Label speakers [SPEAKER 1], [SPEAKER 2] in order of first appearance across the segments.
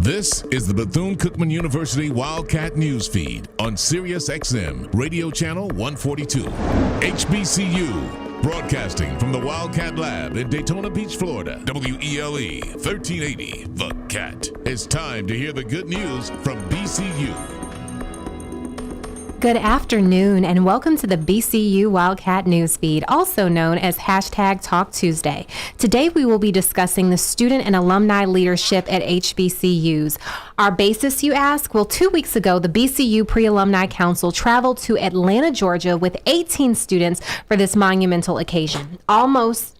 [SPEAKER 1] This is the Bethune-cookman University Wildcat News Feed on Sirius XM, radio channel 142. HBCU, broadcasting from the Wildcat Lab in Daytona Beach, Florida. WELE 1380, The Cat. It's time to hear the good news from BCU.
[SPEAKER 2] Good afternoon and welcome to the BCU Wildcat Newsfeed, also known as #TalkTuesday. Today we will be discussing the student and alumni leadership at HBCUs. Our basis, you ask? Well, 2 weeks ago, the BCU Pre-Alumni Council traveled to Atlanta, Georgia with 18 students for this monumental occasion.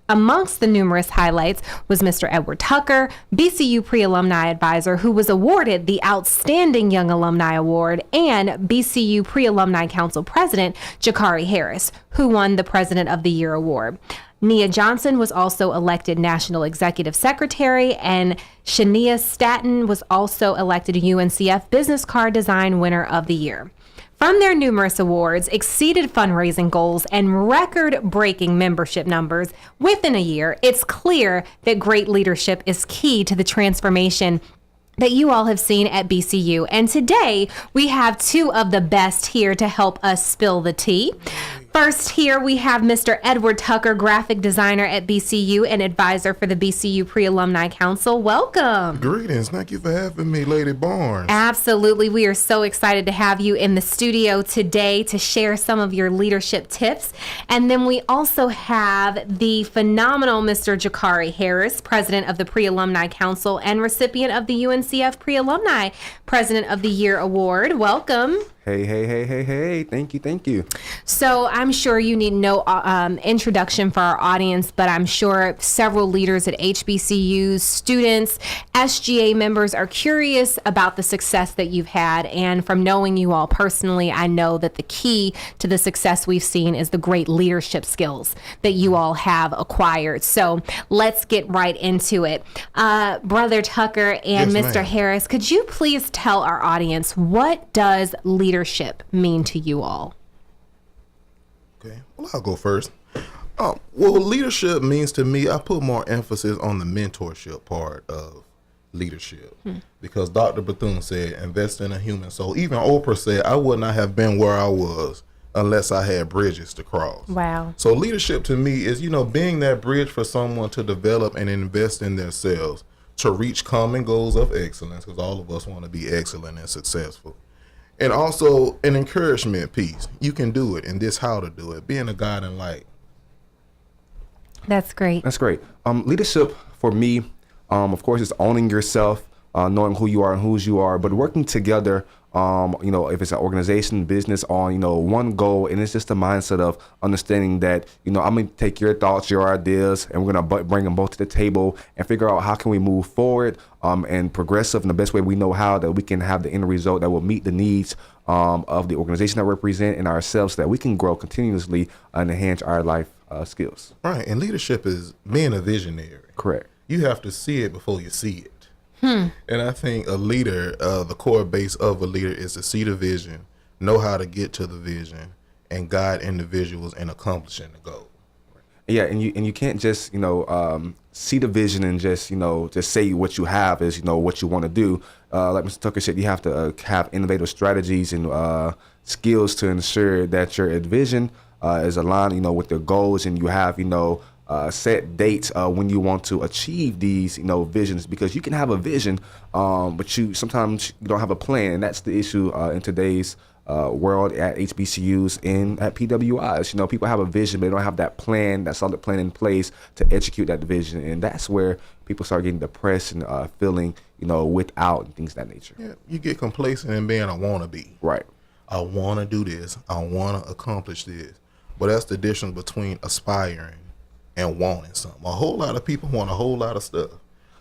[SPEAKER 2] Amongst the numerous highlights was Mr. Edward Tucker, BCU Pre-Alumni Advisor, who was awarded the Outstanding Young Alumni Award, and BCU Pre-Alumni Council President Jakari Harris, who won the President of the Year Award. Nia Johnson was also elected National Executive Secretary, and Shania Staton was also elected UNCF Business Card Design Winner of the Year. From their numerous awards, exceeded fundraising goals, and record-breaking membership numbers within a year, it's clear that great leadership is key to the transformation that you all have seen at BCU. And today, we have two of the best here to help us spill the tea. First here, we have Mr. Edward Tucker, graphic designer at BCU and advisor for the BCU Pre-Alumni Council. Welcome.
[SPEAKER 3] Greetings. Thank you for having me, Lady Barnes.
[SPEAKER 2] Absolutely. We are so excited to have you in the studio today to share some of your leadership tips. And then we also have the phenomenal Mr. Jakari Harris, president of the Pre-Alumni Council and recipient of the UNCF Pre-Alumni President of the Year Award. Welcome.
[SPEAKER 4] Hey. Thank you.
[SPEAKER 2] So I'm sure you need no introduction for our audience, but I'm sure several leaders at HBCUs, students, SGA members are curious about the success that you've had. And from knowing you all personally, I know that the key to the success we've seen is the great leadership skills that you all have acquired. So let's get right into it. Brother Tucker and
[SPEAKER 3] Yes,
[SPEAKER 2] Mr.
[SPEAKER 3] ma'am.
[SPEAKER 2] Harris, could you please tell our audience, what does leadership mean to you all?
[SPEAKER 3] Okay, well, I'll go first. Well, leadership means to me, I put more emphasis on the mentorship part of leadership because Dr. Bethune said, invest in a human soul. Even Oprah said, I would not have been where I was unless I had bridges to cross.
[SPEAKER 2] Wow.
[SPEAKER 3] So leadership to me is, being that bridge for someone to develop and invest in themselves to reach common goals of excellence, because all of us want to be excellent and successful. And also an encouragement piece. You can do it, and this how to do it. Being a guiding light.
[SPEAKER 2] That's great.
[SPEAKER 4] Leadership for me, of course, is owning yourself, knowing who you are and whose you are, but working together. If it's an organization, business on, one goal, and it's just a mindset of understanding that, I'm going to take your thoughts, your ideas, and we're going to bring them both to the table and figure out how can we move forward and progressive in the best way we know how, that we can have the end result that will meet the needs of the organization that we represent and ourselves, so that we can grow continuously and enhance our life skills.
[SPEAKER 3] Right, and leadership is being a visionary.
[SPEAKER 4] Correct.
[SPEAKER 3] You have to see it before you see it. And I think a leader, the core base of a leader is to see the vision, know how to get to the vision, and guide individuals in accomplishing the goal.
[SPEAKER 4] Yeah, and you can't just see the vision and just say what you have is what you want to do. Like Mr. Tucker said, you have to have innovative strategies and skills to ensure that your vision is aligned with your goals, and you have set dates when you want to achieve these visions, because you can have a vision but you sometimes don't have a plan, and that's the issue in today's world at HBCUs and at PWIs. People have a vision, but they don't have that plan, that solid plan in place to execute that vision, and that's where people start getting depressed and feeling without and things of that nature.
[SPEAKER 3] Yeah, you get complacent in being a wannabe.
[SPEAKER 4] Right.
[SPEAKER 3] I want to do this. I want to accomplish this. But that's the difference between aspiring and wanting something. A whole lot of people want a whole lot of stuff,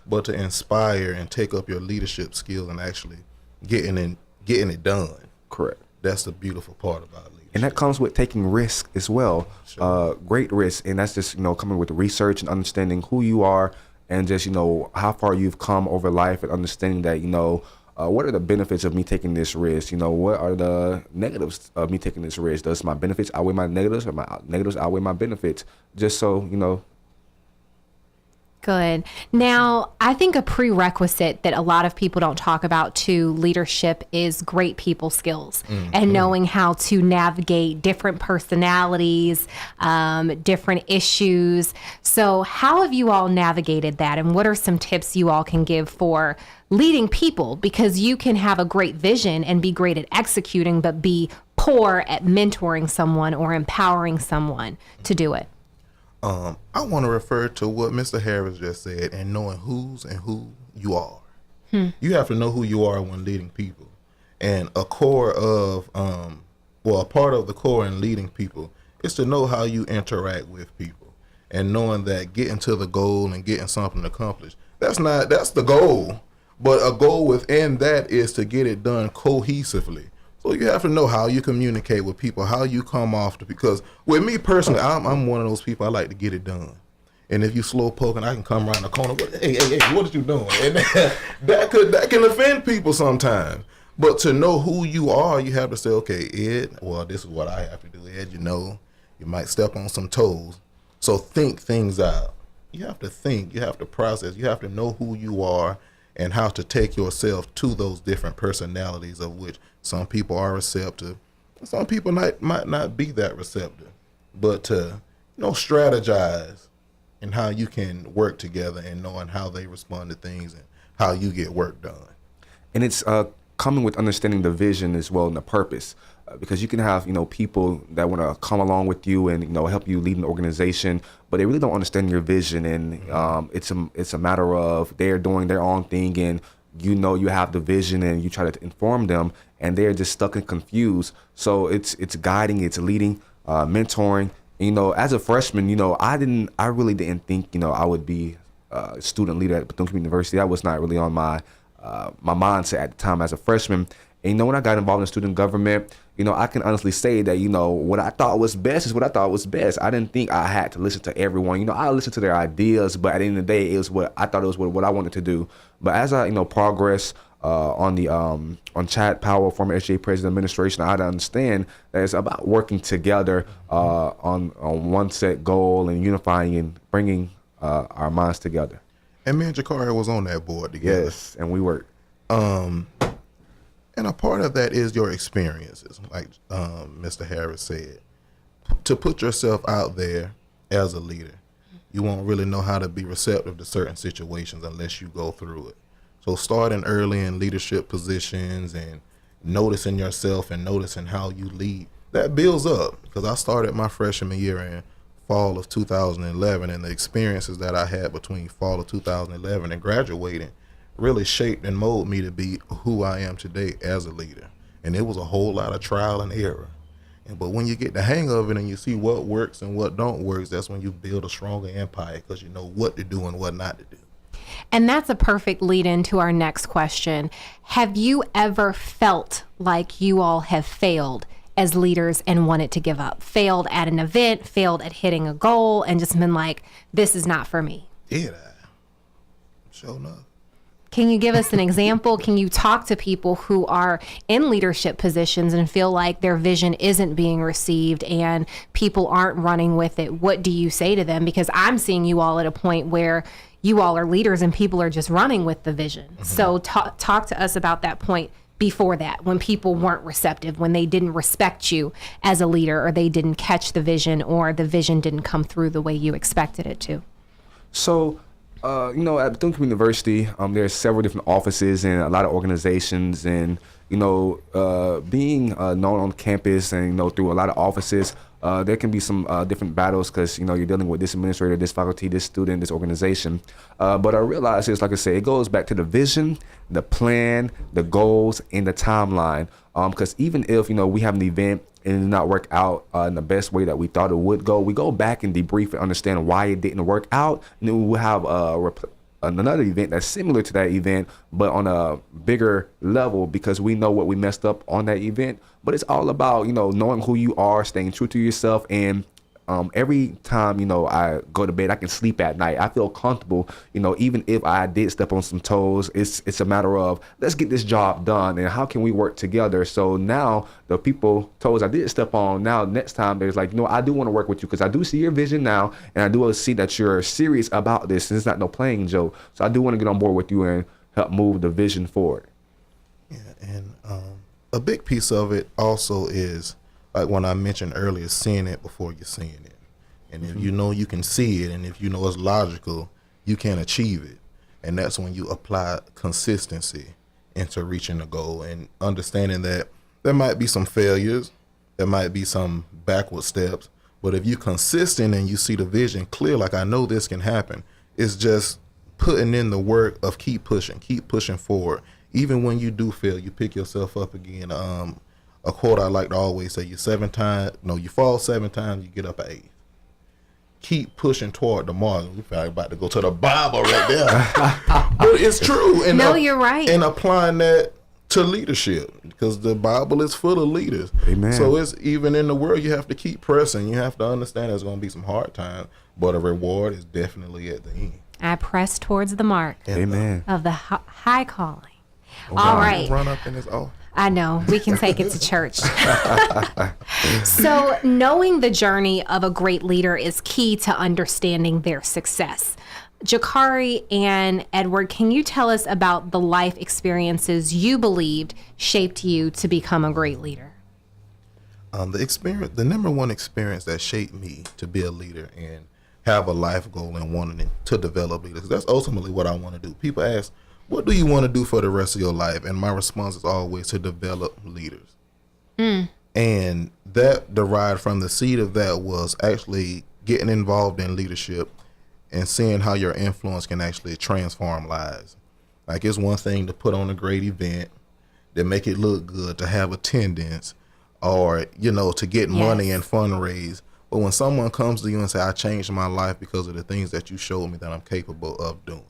[SPEAKER 3] but to inspire and take up your leadership skills and actually getting it done.
[SPEAKER 4] Correct.
[SPEAKER 3] That's the beautiful part about leadership.
[SPEAKER 4] And that comes with taking risk as well.
[SPEAKER 3] Sure.
[SPEAKER 4] Great risk, and that's just coming with research and understanding who you are, and just how far you've come over life, and understanding that what are the benefits of me taking this risk? What are the negatives of me taking this risk? Does my benefits outweigh my negatives, or my negatives outweigh my benefits? Just so
[SPEAKER 2] Good. Now, I think a prerequisite that a lot of people don't talk about to leadership is great people skills and knowing how to navigate different personalities, different issues. So how have you all navigated that? And what are some tips you all can give for leading people? Because you can have a great vision and be great at executing, but be poor at mentoring someone or empowering someone to do it.
[SPEAKER 3] I want to refer to what Mr. Harris just said, and knowing who's and who you are. You have to know who you are when leading people. And a part of the core in leading people is to know how you interact with people, and knowing that getting to the goal and getting something accomplished, that's the goal. But a goal within that is to get it done cohesively. So you have to know how you communicate with people, how you come off to, because with me personally, I'm one of those people, I like to get it done. And if you slow poking, I can come around the corner, hey, what are you doing? And that can offend people sometimes. But to know who you are, you have to say, okay, Ed, well, this is what I have to do. Ed, you might step on some toes. So think things out. You have to think, you have to process, you have to know who you are and how to take yourself to those different personalities, of which some people are receptive, some people might not be that receptive. But to strategize in how you can work together and knowing how they respond to things and how you get work done.
[SPEAKER 4] And it's coming with understanding the vision as well and the purpose, because you can have people that want to come along with you and help you lead an organization, but they really don't understand your vision, and it's a matter of they're doing their own thing, and you have the vision and you try to inform them, and they're just stuck and confused. So it's guiding, it's leading, mentoring. As a freshman, I really didn't think I would be a student leader at Bethune-cookman University. That was not really on my mindset at the time as a freshman. And when I got involved in student government, I can honestly say that what I thought was best is what I thought was best. I didn't think I had to listen to everyone. I listened to their ideas, but at the end of the day, it was what I thought it was what I wanted to do. But as I progress on Chad Powell, former SGA president administration, I had to understand that it's about working together on one set goal and unifying and bringing our minds together.
[SPEAKER 3] And me and Jakari was on that board together.
[SPEAKER 4] Yes, and we worked.
[SPEAKER 3] And a part of that is your experiences, like Mr. Harris said. To put yourself out there as a leader, you won't really know how to be receptive to certain situations unless you go through it. So starting early in leadership positions and noticing yourself and noticing how you lead, that builds up. Because I started my freshman year in fall of 2011, and the experiences that I had between fall of 2011 and graduating really shaped and molded me to be who I am today as a leader. And it was a whole lot of trial and error. But when you get the hang of it and you see what works and what don't work, that's when you build a stronger empire, because you know what to do and what not to do.
[SPEAKER 2] And that's a perfect lead into our next question. Have you ever felt like you all have failed as leaders and wanted to give up? Failed at an event, failed at hitting a goal, and just been like, this is not for me?
[SPEAKER 3] Yeah, sure enough.
[SPEAKER 2] Can you give us an example? Can you talk to people who are in leadership positions and feel like their vision isn't being received and people aren't running with it? What do you say to them? Because I'm seeing you all at a point where you all are leaders and people are just running with the vision. Mm-hmm. So talk to us about that point before that, when people weren't receptive, when they didn't respect you as a leader, or they didn't catch the vision, or the vision didn't come through the way you expected it to.
[SPEAKER 4] So at Bethune-cookman University, there are several different offices and a lot of organizations, and being known on campus and through a lot of offices, there can be some different battles, because you're dealing with this administrator, this faculty, this student, this organization. But I realize it's, like I said, it goes back to the vision, the plan, the goals, and the timeline. Because even if we have an event and it did not work out in the best way that we thought it would go, we go back and debrief and understand why it didn't work out, and then we'll have another event that's similar to that event, but on a bigger level, because we know what we messed up on that event. But it's all about knowing who you are, staying true to yourself, and every time, I go to bed, I can sleep at night. I feel comfortable, even if I did step on some toes. It's a matter of, let's get this job done, and how can we work together? So now the toes I did step on, now next time there's like, I do want to work with you because I do see your vision now, and I do see that you're serious about this, and it's not no playing joke. So I do want to get on board with you and help move the vision forward.
[SPEAKER 3] Yeah, and a big piece of it also is, like when I mentioned earlier, seeing it before you're seeing it. And if you know you can see it, and if you know it's logical, you can achieve it. And that's when you apply consistency into reaching the goal, and understanding that there might be some failures, there might be some backward steps, but if you're consistent and you see the vision clear, like I know this can happen, it's just putting in the work of keep pushing forward. Even when you do fail, you pick yourself up again. A quote I like to always say, you fall 7 times, you get up at 8. Keep pushing toward the mark. We're probably about to go to the Bible right there. But it's true. And
[SPEAKER 2] you're right.
[SPEAKER 3] And applying that to leadership, because the Bible is full of leaders.
[SPEAKER 4] Amen.
[SPEAKER 3] So it's even in the world, you have to keep pressing. You have to understand there's going to be some hard times, but the reward is definitely at the end.
[SPEAKER 2] I press towards the mark
[SPEAKER 4] Amen.
[SPEAKER 2] of the high calling. All right.
[SPEAKER 3] Run up in his office.
[SPEAKER 2] I know, we can take it to church. So knowing the journey of a great leader is key to understanding their success. Jakari and Edward, can you tell us about the life experiences you believed shaped you to become a great leader?
[SPEAKER 3] The number one experience that shaped me to be a leader and have a life goal and wanting to develop leaders, that's ultimately what I want to do. People ask, what do you want to do for the rest of your life? And my response is always to develop leaders. And that derived from the seed of that was actually getting involved in leadership and seeing how your influence can actually transform lives. Like, it's one thing to put on a great event, to make it look good, to have attendance, or, to get money and fundraise. But when someone comes to you and say, I changed my life because of the things that you showed me that I'm capable of doing,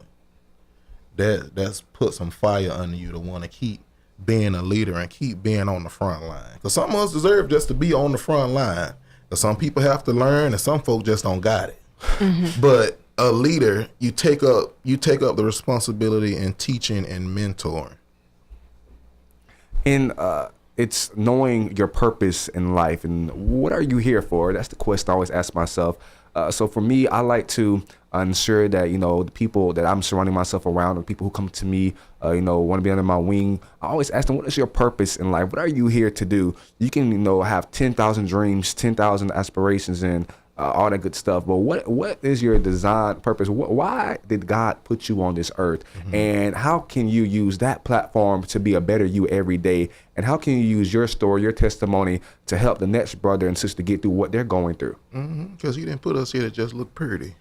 [SPEAKER 3] that's put some fire under you to want to keep being a leader and keep being on the front line. Because some of us deserve just to be on the front line. Because some people have to learn, and some folks just don't got it. But a leader, you take up the responsibility in teaching and mentoring.
[SPEAKER 4] And it's knowing your purpose in life and what are you here for? That's the question I always ask myself. So for me, I like to ensure that, the people that I'm surrounding myself around, the people who come to me, want to be under my wing, I always ask them, what is your purpose in life? What are you here to do? You can, have 10,000 dreams, 10,000 aspirations, and all that good stuff. But what is your design purpose? Why did God put you on this earth? And how can you use that platform to be a better you every day? And how can you use your story, your testimony to help the next brother and sister get through what they're going through?
[SPEAKER 3] Because he didn't put us here to just look pretty.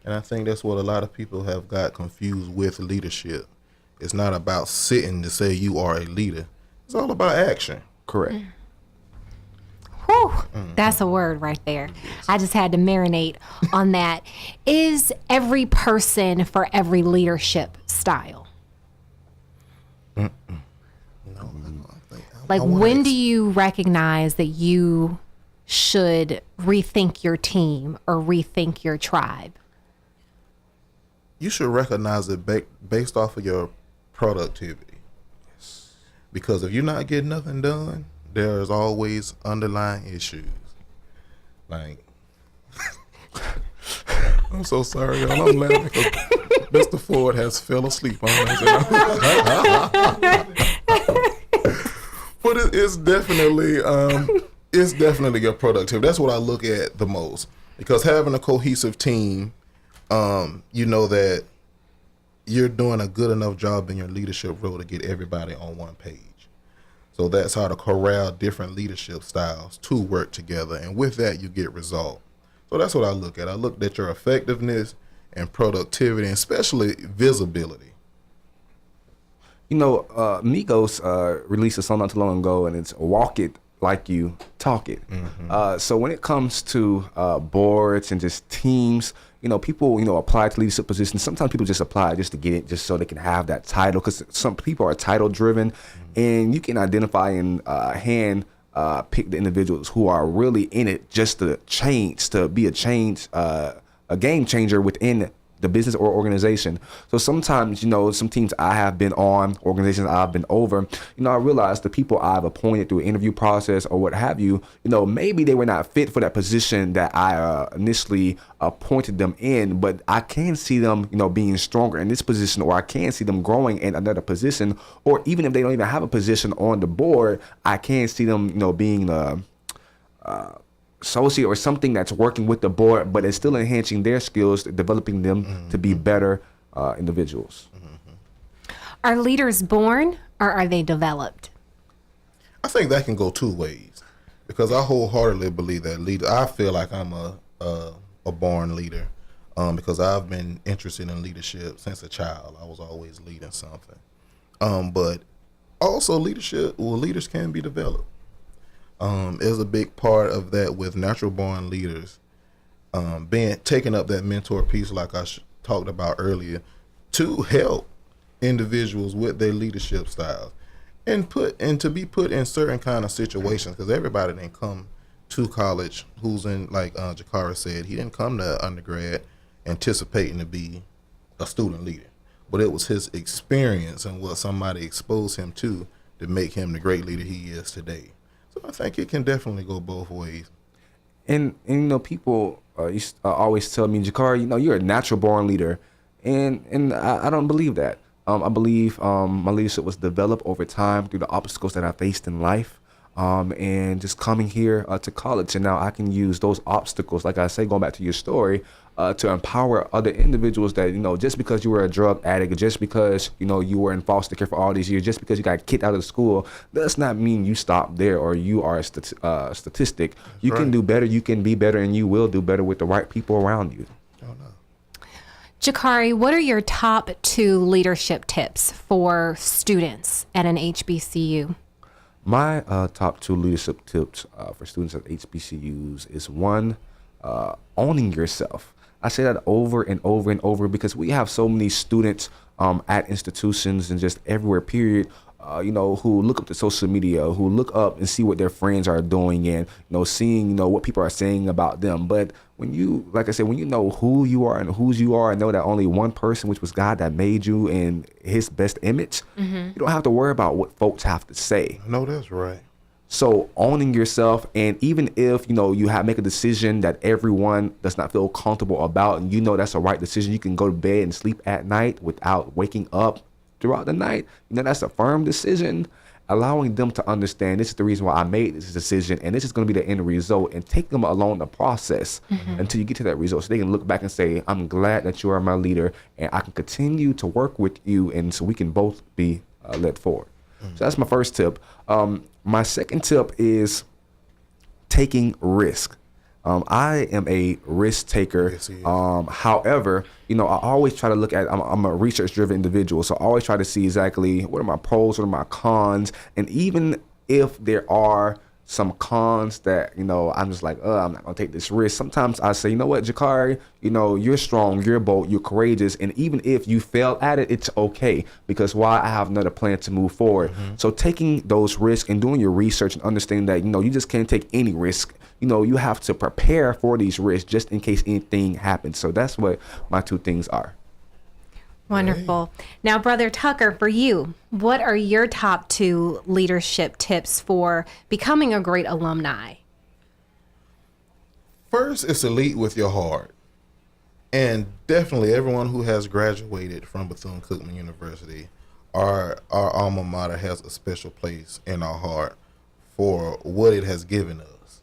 [SPEAKER 3] And I think that's what a lot of people have got confused with leadership. It's not about sitting to say you are a leader. It's all about action.
[SPEAKER 4] Correct.
[SPEAKER 2] Whew, that's a word right there. I just had to marinate on that. Is every person for every leadership style?
[SPEAKER 3] No,
[SPEAKER 2] like, when do you recognize that you should rethink your team or rethink your tribe?
[SPEAKER 3] You should recognize it based off of your productivity. Because if you're not getting nothing done, there's always underlying issues. Like, I'm so sorry, y'all. I'm laughing because Mr. Ford has fell asleep on us. But it's definitely your productivity. That's what I look at the most. Because having a cohesive team, you know that you're doing a good enough job in your leadership role to get everybody on one page. So that's how to corral different leadership styles to work together. And with that, you get result. So that's what I look at. I look at your effectiveness and productivity, and especially visibility.
[SPEAKER 4] Migos released a song not too long ago, and it's Walk It Like You Talk It. So when it comes to boards and just teams, people, apply to leadership positions. Sometimes people just apply just to get it, just so they can have that title, because some people are title driven, and you can identify and hand pick the individuals who are really in it just to change, to be a game changer within the business or organization. So sometimes, some teams I have been on, organizations I've been over, I realize the people I've appointed through an interview process or what have you, maybe they were not fit for that position that I initially appointed them in, but I can see them, being stronger in this position, or I can see them growing in another position, or even if they don't even have a position on the board, I can see them, being associate or something that's working with the board, but it's still enhancing their skills, developing them to be better individuals.
[SPEAKER 2] Are leaders born or are they developed?
[SPEAKER 3] I think that can go two ways, because I wholeheartedly believe that leader. I feel like I'm a born leader, because I've been interested in leadership since a child. I was always leading something. But also leaders can be developed. Is a big part of that with natural born leaders, taking up that mentor piece like I talked about earlier, to help individuals with their leadership styles and to be put in certain kind of situations, because everybody didn't come to college who's in, like Jakara said, he didn't come to undergrad anticipating to be a student leader, but it was his experience and what somebody exposed him to make him the great leader he is today. So I think it can definitely go both ways.
[SPEAKER 4] And people always tell me, Jakari, you're a natural born leader. And I don't believe that. I believe my leadership was developed over time through the obstacles that I faced in life. And just coming here to college. And now I can use those obstacles, like I say, going back to your story, to empower other individuals that, just because you were a drug addict, just because, you were in foster care for all these years, just because you got kicked out of school, does not mean you stop there or you are a statistic. You can do better, you can be better, and you will do better with the right people around you.
[SPEAKER 2] Jakari, what are your top 2 leadership tips for students at an HBCU?
[SPEAKER 4] My top 2 leadership tips for students at HBCUs is 1, owning yourself. I say that over and over and over because we have so many students at institutions and just everywhere, period, who look up to social media, who look up and see what their friends are doing and, seeing, what people are saying about them. But when you, like I said, when you know who you are and whose you are and know that only one person, which was God, that made you in his best image, you don't have to worry about what folks have to say.
[SPEAKER 3] No, that's right.
[SPEAKER 4] So owning yourself, and even if, you make a decision that everyone does not feel comfortable about, and that's a right decision, you can go to bed and sleep at night without waking up throughout the night, that's a firm decision. Allowing them to understand this is the reason why I made this decision, and this is going to be the end result, and take them along the process until you get to that result, so they can look back and say, I'm glad that you are my leader, and I can continue to work with you, and so we can both be led forward. So that's my first tip. My second tip is taking risk. I am a risk taker.
[SPEAKER 3] Yes,
[SPEAKER 4] However, I always try to look at, I'm a research-driven individual, so I always try to see exactly what are my pros, what are my cons, and even if there are some cons that, I'm just like, I'm not going to take this risk. Sometimes I say, you know what, Jakari, you're strong, you're bold, you're courageous. And even if you fail at it, it's okay, because why? I have another plan to move forward. So taking those risks and doing your research and understanding that, you just can't take any risk. You have to prepare for these risks just in case anything happens. So that's what my 2 things are.
[SPEAKER 2] Wonderful. Now, Brother Tucker, for you, what are your top 2 leadership tips for becoming a great alumni?
[SPEAKER 3] First is to lead with your heart. And definitely everyone who has graduated from Bethune-cookman University, our alma mater has a special place in our heart for what it has given us.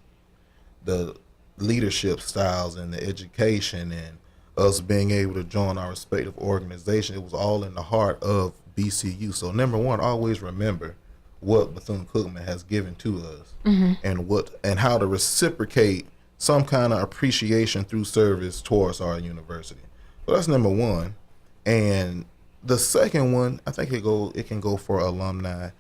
[SPEAKER 3] The leadership styles and the education and us being able to join our respective organization, it was all in the heart of BCU. So number 1, always remember what Bethune-cookman has given to us, and how to reciprocate some kind of appreciation through service towards our university. So that's number 1. And the second one, I think it can go for alumni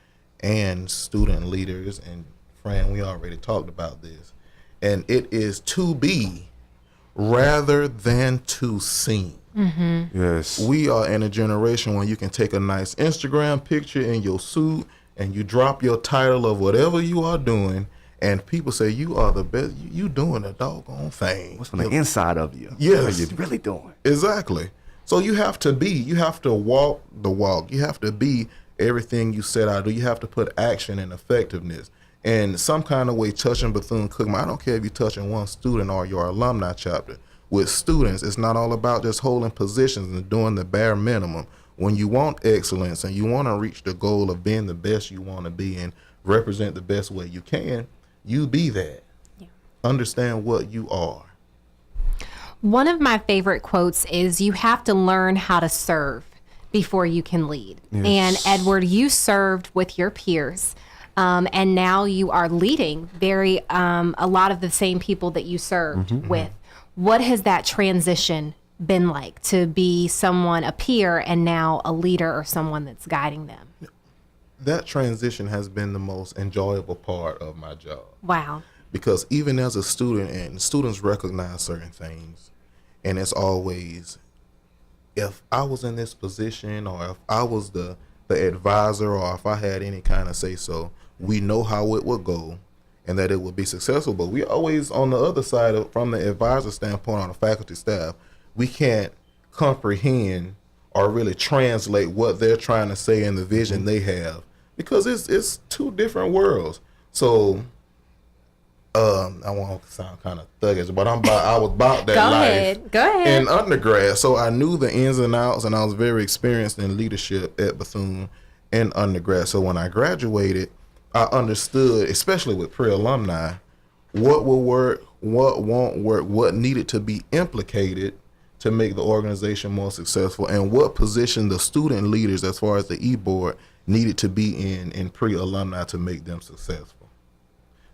[SPEAKER 3] and student leaders. And Fran, we already talked about this. And it is to be rather than to seem.
[SPEAKER 4] Yes.
[SPEAKER 3] We are in a generation where you can take a nice Instagram picture in your suit and you drop your title of whatever you are doing, And people say you are the best. You doing a doggone thing.
[SPEAKER 4] What's on the inside of you?
[SPEAKER 3] Yes.
[SPEAKER 4] What are you really doing?
[SPEAKER 3] Exactly. So you have to walk the walk. You have to be everything you set out to do. You have to put action and effectiveness in some kind of way. Touching Bethune-cookman, I don't care if you're touching one student or your alumni chapter. With students, it's not all about just holding positions and doing the bare minimum. When you want excellence and you want to reach the goal of being the best you want to be and represent the best way you can, you be that. Yeah. Understand what you are.
[SPEAKER 2] One of my favorite quotes is, you have to learn how to serve before you can lead. Yes. And Edward, you served with your peers, and now you are leading a lot of the same people that you served with. What has that transition been like to be someone, a peer, and now a leader or someone that's guiding them?
[SPEAKER 3] That transition has been the most enjoyable part of my job.
[SPEAKER 2] Wow.
[SPEAKER 3] Because even as a student, and students recognize certain things, and it's always, if I was in this position, or if I was the advisor, or if I had any kind of say so, we know how it would go and that it would be successful. But we always, on the other side, from the advisor standpoint, on the faculty staff, we can't comprehend or really translate what they're trying to say and the vision they have, because it's two different worlds. So I won't sound kind of thuggish, but I was about that life.
[SPEAKER 2] Go ahead.
[SPEAKER 3] In undergrad, so I knew the ins and outs, and I was very experienced in leadership at Bethune in undergrad. So when I graduated, I understood, especially with pre-alumni, what will work, what won't work, what needed to be implicated to make the organization more successful, and what position the student leaders, as far as the e-board, needed to be in pre-alumni to make them successful.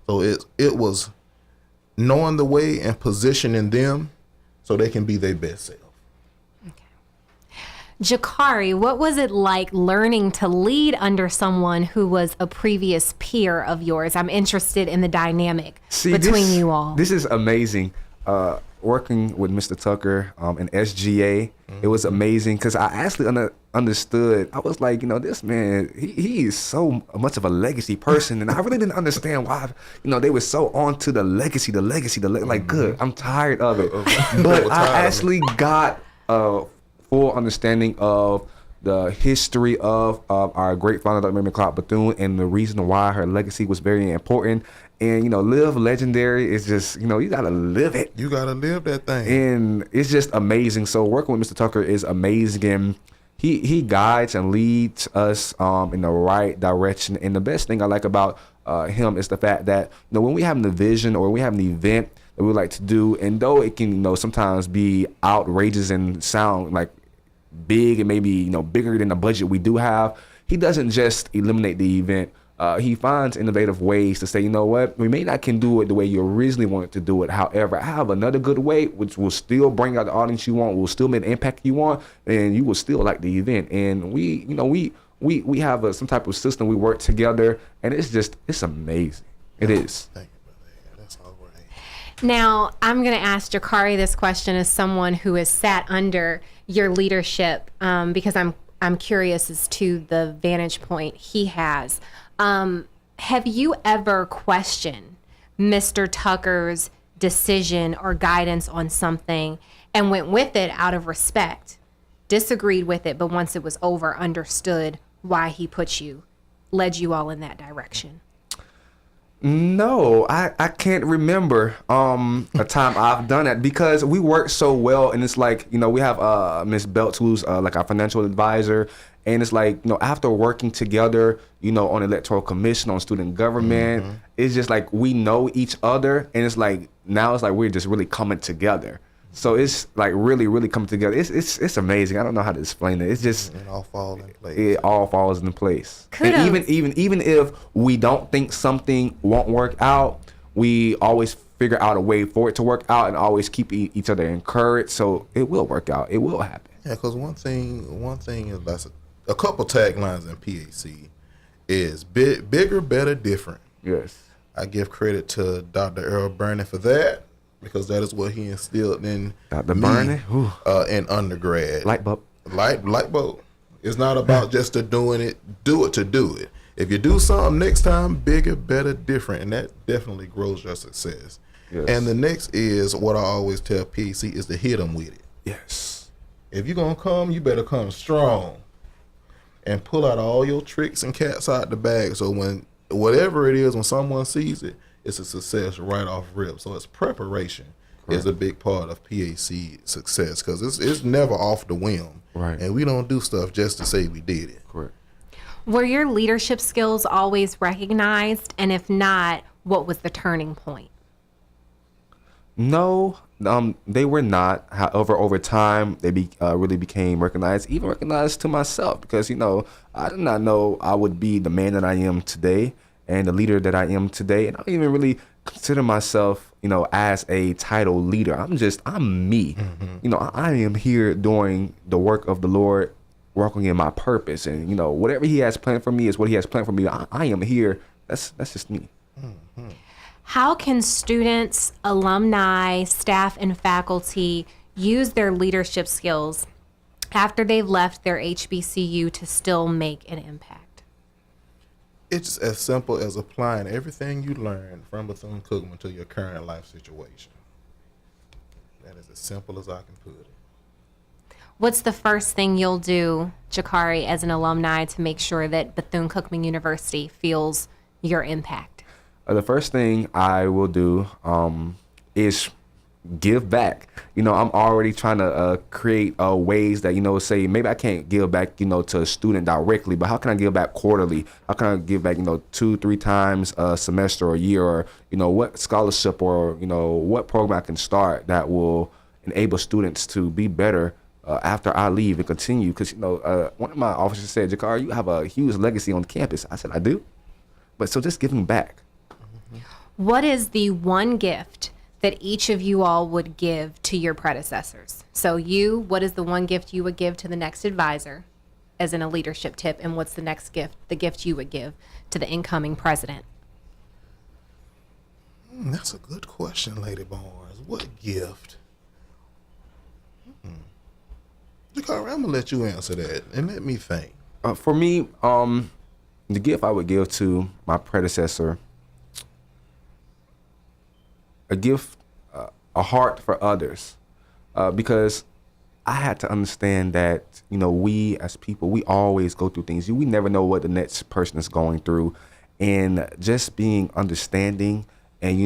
[SPEAKER 3] So it was knowing the way and positioning them so they can be their best self.
[SPEAKER 2] Okay. Jakari, what was it like learning to lead under someone who was a previous peer of yours? I'm interested in the dynamic between you all.
[SPEAKER 4] This is amazing. Working with Mr. Tucker in SGA, it was amazing because I actually understood. I was like, this man, he is so much of a legacy person, and I really didn't understand why, they were so on to the legacy, like, good, I'm tired of it. But I actually got a full understanding of the history of our great founder, Dr. Mary McLeod Bethune, and the reason why her legacy was very important. And, live legendary is just, you got to live it.
[SPEAKER 3] You got to live that thing.
[SPEAKER 4] And it's just amazing. So working with Mr. Tucker is amazing. And he guides and leads us in the right direction. And the best thing I like about him is the fact that, when we have a vision or we have an event that we like to do, and though it can, sometimes be outrageous and sound like big and maybe, bigger than the budget we do have, he doesn't just eliminate the event. He finds innovative ways to say, you know what, we may not can do it the way you originally wanted to do it. However, I have another good way, which will still bring out the audience you want, will still make the impact you want, and you will still like the event. And we have some type of system. We work together, and it's amazing. It is.
[SPEAKER 3] Thank you, brother. Yeah, that's all right.
[SPEAKER 2] Now, I'm going to ask Jakari this question as someone who has sat under your leadership, because I'm curious as to the vantage point he has. Have you ever questioned Mr. Tucker's decision or guidance on something and went with it out of respect, disagreed with it, but once it was over, understood why he led you all in that direction?
[SPEAKER 4] No, I can't remember a time I've done that, because we work so well, and it's like, we have Miss Belts, who's like our financial advisor, and it's like, after working together, on electoral commission, on student government, it's just like we know each other, and it's like now it's like we're just really coming together. So it's like really, really coming together. It's amazing. I don't know how to explain it. It's just
[SPEAKER 3] it all falls in place.
[SPEAKER 4] It all falls into place.
[SPEAKER 2] Kudos.
[SPEAKER 4] And even if we don't think something won't work out, we always figure out a way for it to work out, and always keep each other encouraged. So it will work out. It will happen.
[SPEAKER 3] Yeah, because one thing is that's a couple taglines in PAC is bigger, better, different.
[SPEAKER 4] Yes.
[SPEAKER 3] I give credit to Dr. Earl Burney for that, because that is what he instilled in
[SPEAKER 4] Dr.
[SPEAKER 3] me
[SPEAKER 4] Burney?
[SPEAKER 3] in undergrad.
[SPEAKER 4] Light bulb.
[SPEAKER 3] Light bulb. It's not about just do it to do it. If you do something next time, bigger, better, different, and that definitely grows your success.
[SPEAKER 4] Yes.
[SPEAKER 3] And the next is what I always tell PAC is to hit them with it.
[SPEAKER 4] Yes.
[SPEAKER 3] If you're going to come, you better come strong and pull out all your tricks and cats out the bag. So when whatever it is, when someone sees it, it's a success right off rip. So it's preparation is a big part of PAC success because it's never off the whim.
[SPEAKER 4] Right.
[SPEAKER 3] And we don't do stuff just to say we did it.
[SPEAKER 4] Correct.
[SPEAKER 2] Were your leadership skills always recognized? And if not, what was the turning point?
[SPEAKER 4] No, they were not. However, over time, they really became recognized, even recognized to myself, because, I did not know I would be the man that I am today and the leader that I am today. And I don't even really consider myself, as a title leader. I'm me. Mm-hmm. I am here doing the work of the Lord, working in my purpose. And, whatever he has planned for me is what he has planned for me. I am here. That's just me.
[SPEAKER 3] Mm-hmm.
[SPEAKER 2] How can students, alumni, staff, and faculty use their leadership skills after they've left their HBCU to still make an impact?
[SPEAKER 3] It's as simple as applying everything you learned from Bethune-cookman to your current life situation. That is as simple as I can put it.
[SPEAKER 2] What's the first thing you'll do, Jakari, as an alumni to make sure that Bethune-Cookman University feels your impact?
[SPEAKER 4] The first thing I will do is give back. I'm already trying to create ways that, say maybe I can't give back, to a student directly, but how can I give back quarterly? How can I give back, 2-3 times a semester or a year, or, what scholarship or, what program I can start that will enable students to be better after I leave and continue. Because, one of my officers said, Jakari, you have a huge legacy on campus. I said, I do. But so just giving back.
[SPEAKER 2] What is the one gift that each of you all would give to your predecessors? So what is the one gift you would give to the next advisor as in a leadership tip? And what's the next gift, the gift you would give to the incoming president?
[SPEAKER 3] That's a good question, Lady Barnes. What gift? Jakari, I'm going to let you answer that and let me think.
[SPEAKER 4] For me, the gift I would give to my predecessor, a gift, a heart for others, because I had to understand that, we as people, we always go through things. We never know what the next person is going through. And just being understanding and,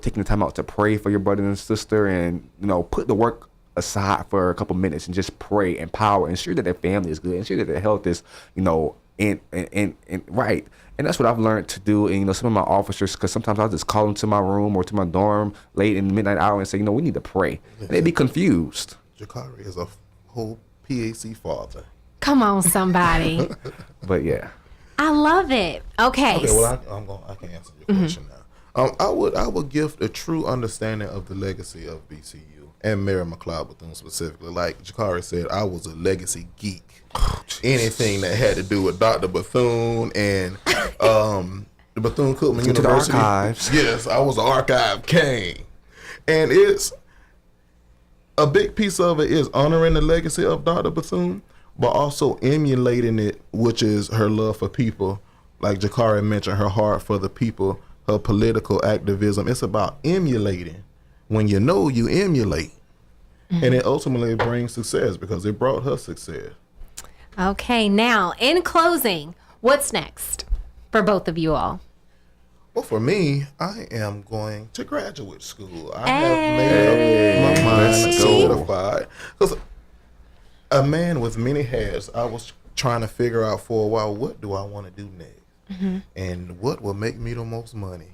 [SPEAKER 4] taking the time out to pray for your brother and sister and, put the work aside for a couple minutes and just pray, empower, ensure that their family is good, ensure that their health is, and right. And that's what I've learned to do. And, some of my officers, because sometimes I'll just call them to my room or to my dorm late in the midnight hour and say, we need to pray. And they'd be confused.
[SPEAKER 3] Jakari is a whole PAC father.
[SPEAKER 2] Come on, somebody.
[SPEAKER 4] But yeah.
[SPEAKER 2] I love it. Okay.
[SPEAKER 3] Okay, well, I can answer your question now. I would gift a true understanding of the legacy of BCU and Mary McLeod Bethune specifically. Like Jakari said, I was a legacy geek. Anything that had to do with Dr. Bethune and the Bethune-cookman University.
[SPEAKER 4] The archives.
[SPEAKER 3] Yes, I was an archive king. And it's a big piece of it is honoring the legacy of Dr. Bethune, but also emulating it, which is her love for people. Like Jakari mentioned, her heart for the people, her political activism. It's about emulating. When you emulate. Mm-hmm. And it ultimately brings success because it brought her success.
[SPEAKER 2] Okay, now, in closing, what's next for both of you all?
[SPEAKER 3] Well, for me, I am going to graduate school. I have made up my mind solidified. Because a man with many hats, I was trying to figure out for a while, what do I want to do next? Mm-hmm. And what will make me the most money?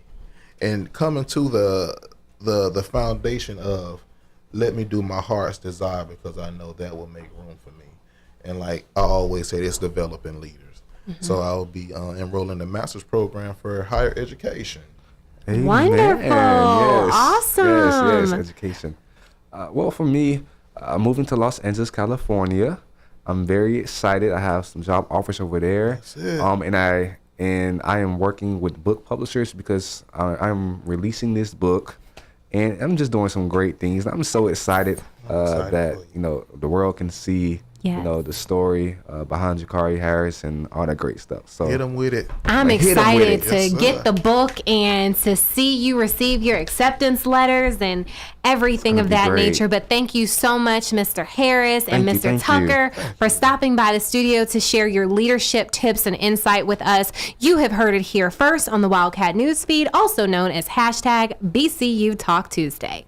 [SPEAKER 3] And coming to the foundation of let me do my heart's desire because I know that will make room for me. And like I always say, it's developing leaders. Mm-hmm. So I'll be enrolling in the master's program for higher education.
[SPEAKER 4] Amen.
[SPEAKER 2] Wonderful.
[SPEAKER 4] Yes.
[SPEAKER 2] Awesome.
[SPEAKER 4] Yes, education. Well, for me, moving to Los Angeles, California, I'm very excited. I have some job offers over there.
[SPEAKER 3] That's it.
[SPEAKER 4] And I am working with book publishers because I'm releasing this book, and I'm just doing some great things. I'm so excited that the world can see
[SPEAKER 2] Yes.
[SPEAKER 4] You know, the story behind Jakari Harris and all that great stuff. So
[SPEAKER 3] Hit them with it.
[SPEAKER 2] I'm
[SPEAKER 4] Hit 'em with
[SPEAKER 2] excited
[SPEAKER 4] it.
[SPEAKER 2] to
[SPEAKER 3] Yes, sir.
[SPEAKER 2] get the book and to see you receive your acceptance letters and everything
[SPEAKER 4] It's
[SPEAKER 2] of
[SPEAKER 4] gonna
[SPEAKER 2] that
[SPEAKER 4] be great.
[SPEAKER 2] nature. But thank you so much, Mr. Harris and
[SPEAKER 4] Thank you,
[SPEAKER 2] Mr.
[SPEAKER 4] thank you.
[SPEAKER 2] Tucker, for stopping by the studio to share your leadership tips and insight with us. You have heard it here first on the Wildcat Newsfeed, also known as hashtag BCU Talk Tuesday.